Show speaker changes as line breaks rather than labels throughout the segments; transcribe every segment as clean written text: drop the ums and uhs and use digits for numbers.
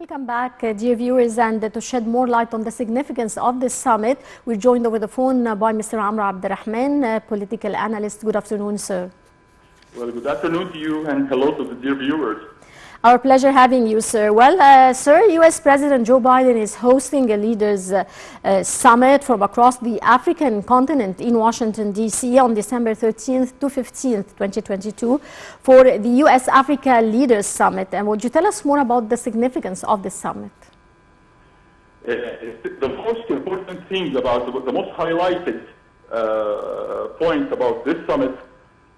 Welcome back, dear viewers, and to shed more light on the significance of this summit, we're joined over the phone by Mr. Abdel, political analyst. Good afternoon, sir.
Well, good afternoon to you, and hello to the dear viewers.
Our pleasure having you, sir. Well, sir, U.S. President Joe Biden is hosting a leaders' summit from across the African continent in Washington, D.C. on December 13th to 15th, 2022 for the U.S.-Africa Leaders Summit. And would you tell us more about the significance of this summit?
The most important thing about, the most highlighted point about this summit,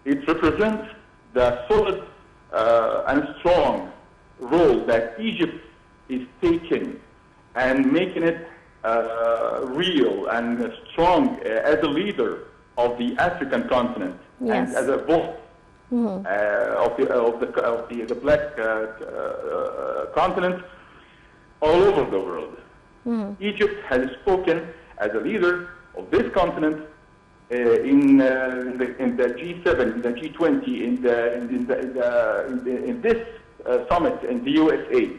it represents the solid and strong role that Egypt is taking and making it real and strong as a leader of the African continent,
yes,
and as a voice of the black continent all over the world. Egypt has spoken as a leader of this continent in the G7, in the G20, in this summit in the USA.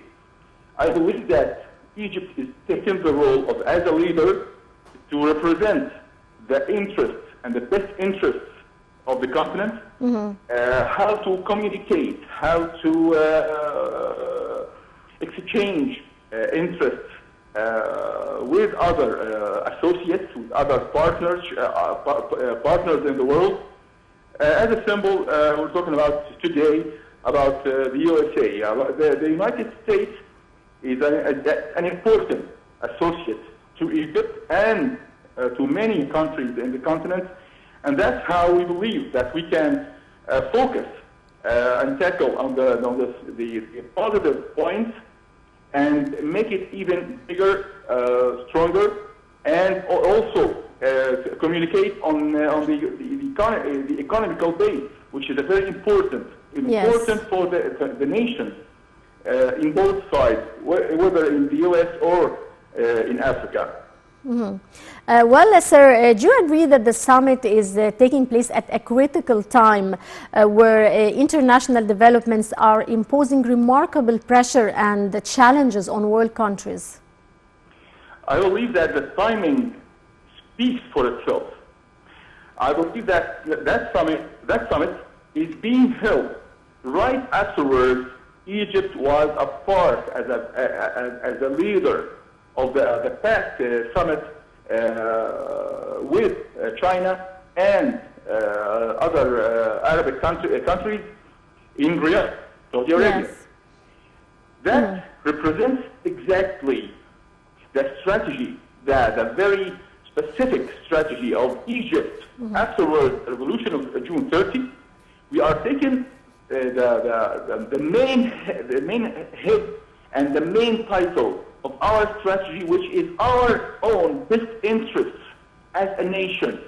I believe that Egypt is taking the role of as a leader to represent the interests and the best interests of the continent, how to communicate, how to exchange interests with other associates, with other partners, partners in the world. As a symbol, we're talking about today about the USA. The United States is an important associate to Egypt and to many countries in the continent, and that's how we believe that we can focus and tackle on the positive points and make it even bigger, stronger, and also communicate on the economical base, which is a very important for the nation in both sides, whether in the U.S. or in Africa.
Well, sir, do you agree that the summit is taking place at a critical time where international developments are imposing remarkable pressure and challenges on world countries?
I believe that the timing speaks for itself. I believe that that summit is being held right afterwards Egypt was a part as a leader of the past summit with China and other Arabic countries in Riyadh, Saudi Arabia.
Yes.
That represents exactly the strategy, the very specific strategy of Egypt afterwards the revolution of June 30. We are taking the main head and the main title of our strategy, which is our own best interests as a nation.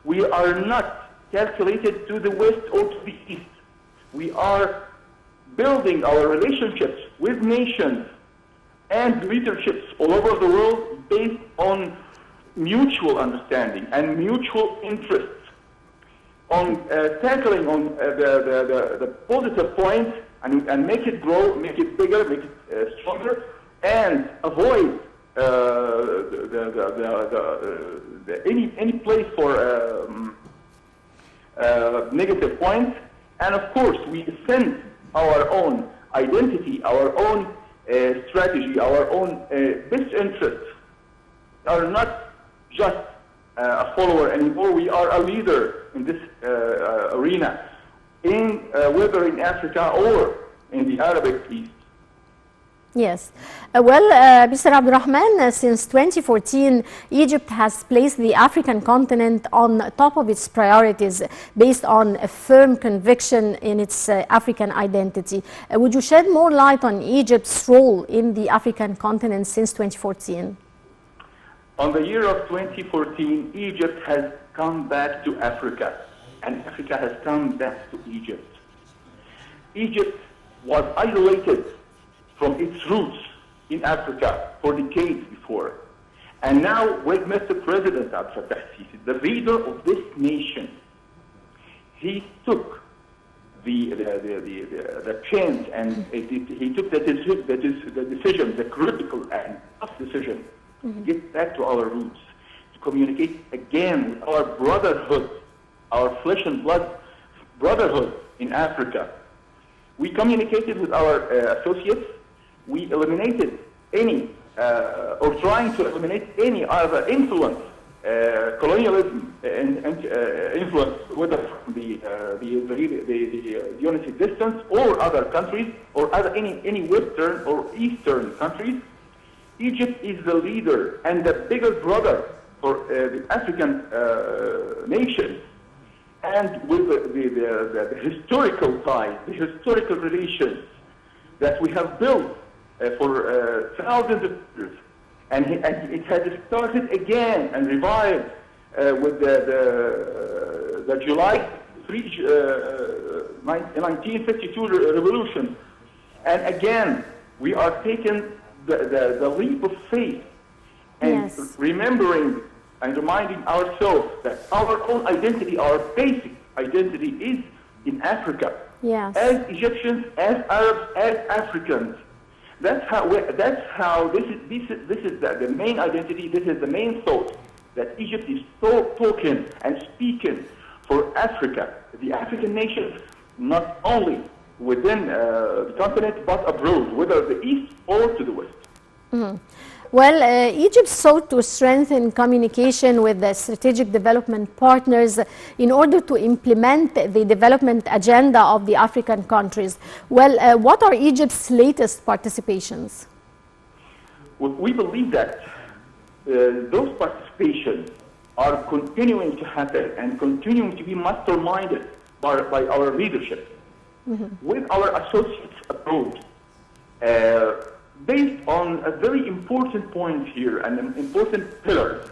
We are not calculated to the west or to the east. We are building our relationships with nations and leaderships all over the world based on mutual understanding and mutual interests, on tackling on the positive points and make it grow, make it bigger, make it stronger, and avoid any place for negative points. And of course, we send our own identity, our own strategy, our own best interests are not just a follower anymore. We are a leader in this arena, whether in Africa or in the Arabic East.
Yes. Well, Mr. Rahman, since 2014, Egypt has placed the African continent on top of its priorities based on a firm conviction in its African identity. Would you shed more light on Egypt's role in the African continent since 2014?
On the year of 2014, Egypt has come back to Africa, and Africa has come back to Egypt. Egypt was isolated from its roots in Africa for decades before. And now with Mr. President Abdel, the leader of this nation, he took the chance, and he took the decision, the critical and tough decision, to get back to our roots, to communicate again with our brotherhood, our flesh and blood brotherhood in Africa. We communicated with our associates. We eliminated any, or trying to eliminate any other influence, colonialism and influence, whether from the unity distance or other countries, or other any Western or Eastern countries. Egypt is the leader and the bigger brother for the African nations. And with the historical ties, the historical relations that we have built for thousands of years, and it has started again and revived with the July 1952 revolution. And again, we are taking the leap of faith and remembering and reminding ourselves that our own identity, our basic identity, is in Africa.
Yes.
As Egyptians, as Arabs, as Africans. That's how this is the main identity. This is the main thought that Egypt is talking and speaking for Africa, the African nations, not only within the continent but abroad, whether the east or to the west.
Mm-hmm. Well, Egypt sought to strengthen communication with the strategic development partners in order to implement the development agenda of the African countries. Well, what are Egypt's latest participations?
Well, we believe that those participations are continuing to happen and continuing to be masterminded by our leadership, with our associates abroad. Based on a very important point here and an important pillar,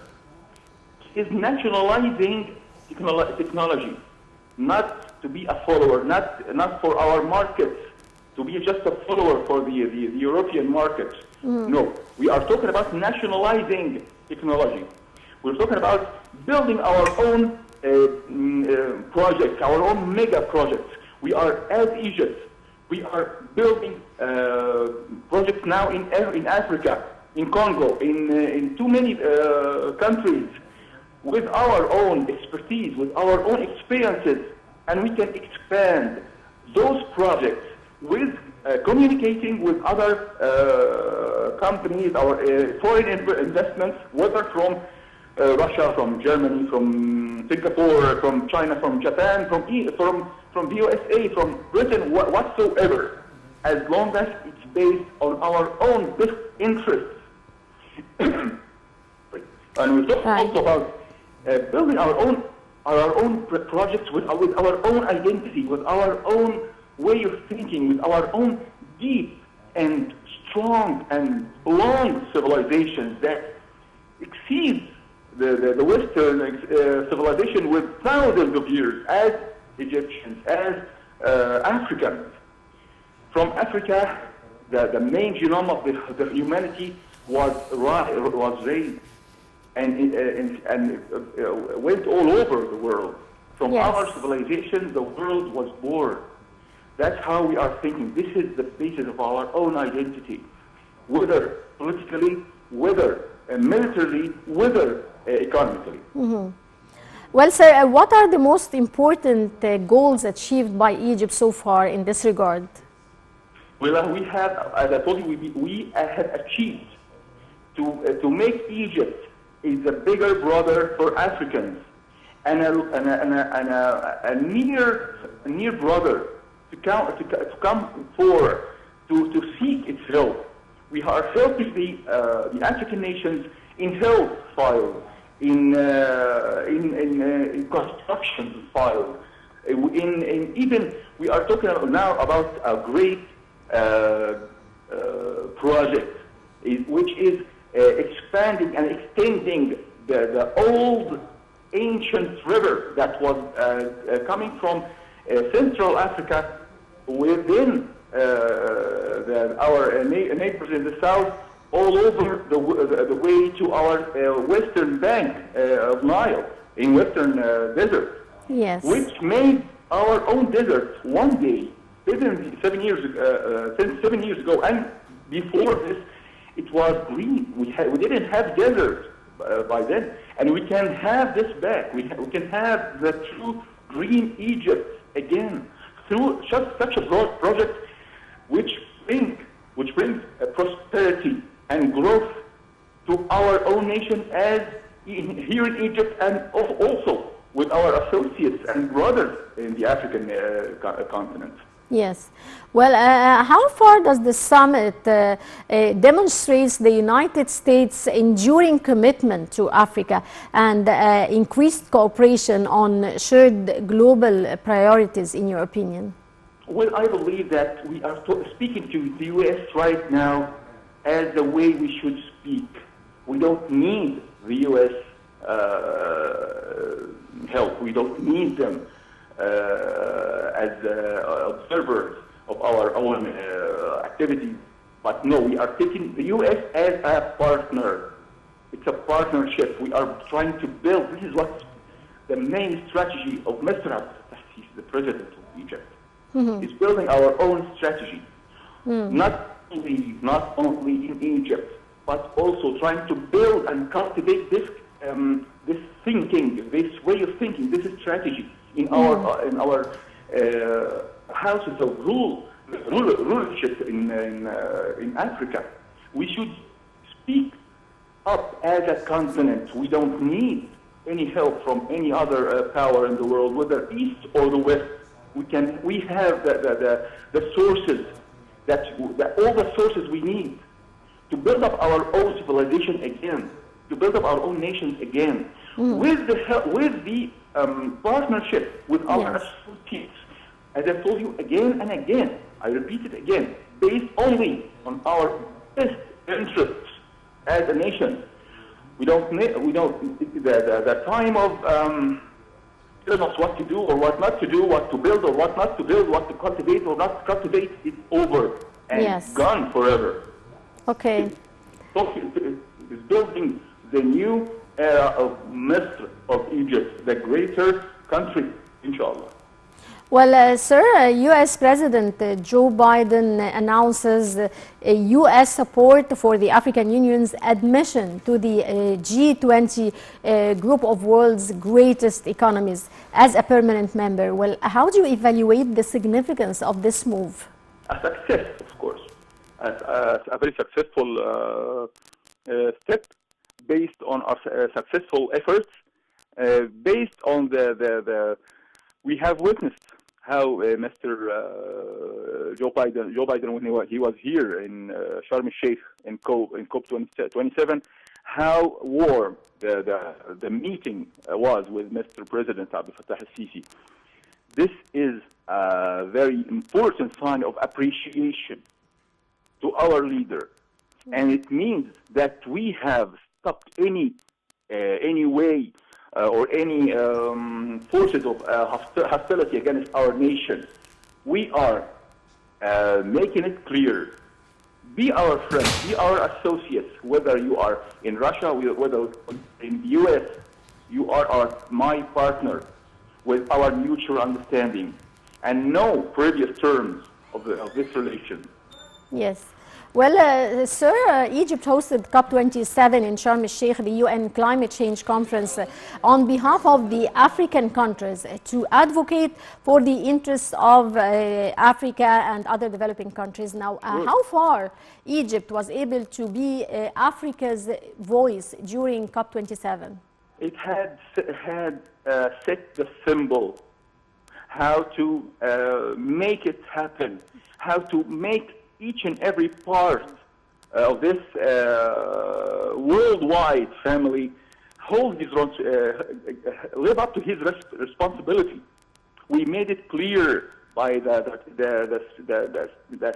is nationalizing technology, not to be a follower, not for our markets, to be just a follower for the European markets. No, we are talking about nationalizing technology. We're talking about building our own projects, our own mega projects. We are, as Egypt, we are building projects now in Africa, in Congo, in too many countries, with our own expertise, with our own experiences, and we can expand those projects with communicating with other companies, our foreign investments, whether from Russia, from Germany, from Singapore, from China, from Japan, from the USA, from Britain, whatsoever, as long as it's based on our own best interests. And we talk also about building our own projects with our own identity, with our own way of thinking, with our own deep and strong and long civilizations that exceeds the Western civilization with thousands of years, as Egyptians, as Africans. From Africa, the main genome of the humanity was raised and went all over the world. From our civilization, the world was born. That's how we are thinking. This is the basis of our own identity, whether politically, whether militarily, whether economically.
Well, sir, what are the most important goals achieved by Egypt so far in this regard?
Well, we have, as I told you, we have achieved to make Egypt is a bigger brother for Africans and a near brother to come forward to seek its help. We are helping the African nations in health files, in construction files, even we are talking now about a great project, which is expanding and extending the old ancient river that was coming from Central Africa within our neighbors in the south, all over the way to our western bank of Nile, in western desert,
yes,
which made our own deserts one day, since 7 years ago, and before this, it was green. We didn't have desert by then, and we can have this back. We can have the true green Egypt again through such a broad project, which brings prosperity and growth to our own nation as here in Egypt, and also with our associates and brothers in the African continent.
Yes. Well, how far does the summit demonstrates the United States' enduring commitment to Africa and increased cooperation on shared global priorities, in your opinion?
Well, I believe that we are speaking to the U.S. right now as the way we should speak. We don't need the U.S. Help. We don't need them as observers of our own activities. But no, we are taking the U.S. as a partner. It's a partnership. We are trying to build. This is what the main strategy of Mr. Abdel, the president of Egypt. Is building our own strategy, not only in Egypt, but also trying to build and cultivate this thinking, this way of thinking, this strategy in our houses of rulership in Africa. We should speak up as a continent. We don't need any help from any other power in the world, whether East or the West. We have the sources all the sources we need to build up our own civilization again, to build up our own nations again, with the partnership with our associates. As I told you again and again, I repeat it again, based only on our best interests as a nation. We don't the time of telling us what to do or what not to do, what to build or what not to build, what to cultivate or not to cultivate, it's over and gone forever.
Okay.
It's building the new era of Misr, of Egypt, the greater country, inshallah.
Well, sir, U.S. President Joe Biden announces U.S. support for the African Union's admission to the G20 group of world's greatest economies as a permanent member. Well, how do you evaluate the significance of this move?
A success, of course. A very successful step based on our successful efforts, based on we have witnessed how Mr. Joe Biden, when he was here in Sharm el-Sheikh in COP27, how warm the meeting was with Mr. President Abdel Fattah al-Sisi. This is a very important sign of appreciation to our leader, and it means that we have stopped any way or any forces of hostility against our nation. We are making it clear. Be our friends, be our associates, whether you are in Russia, whether in the U.S., you are my partner with our mutual understanding and no previous terms of this relation.
Yes. Well, sir, Egypt hosted COP27 in Sharm el-Sheikh, the UN Climate Change Conference, on behalf of the African countries to advocate for the interests of Africa and other developing countries. Now, how far Egypt was able to be Africa's voice during COP27?
It had set the symbol, how to make it happen, how to make each and every part of this worldwide family live up to his responsibility. We made it clear by the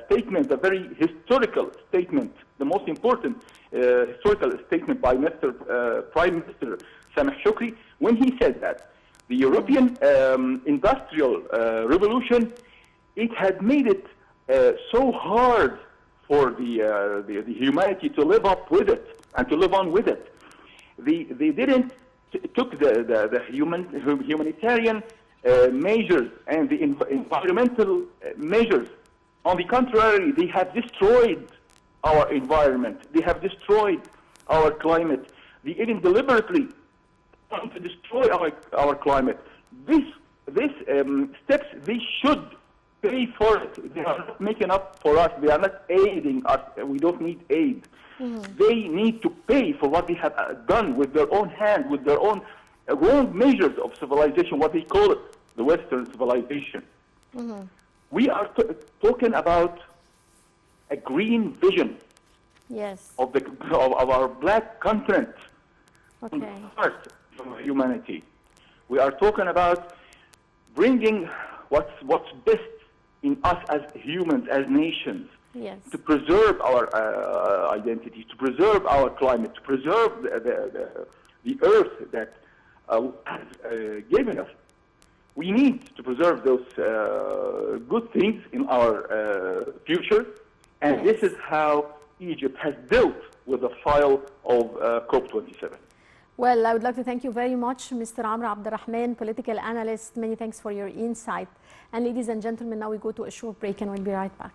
statement, the very historical statement, the most important historical statement by Mr. Prime Minister Sameh Shukri, when he said that the European industrial revolution, it had made it so hard for the humanity to live up with it and to live on with it. They didn't took the humanitarian measures and the environmental measures. On the contrary, they have destroyed our environment. They have destroyed our climate. They even deliberately want to destroy our climate. These steps, they should pay for it. They are not making up for us. They are not aiding us. We don't need aid. They need to pay for what they have done with their own hand, with their own measures of civilization, what they call it, the Western civilization. We are talking about a green vision of our black continent, part of humanity. We are talking about bringing what's best in us as humans, as nations, to preserve our identity, to preserve our climate, to preserve the earth that has given us. We need to preserve those good things in our future, and this is how Egypt has dealt with the file of COP27.
Well, I would like to thank you very much, Mr. Abdel Rahman, political analyst. Many thanks for your insight. And ladies and gentlemen, now we go to a short break and we'll be right back.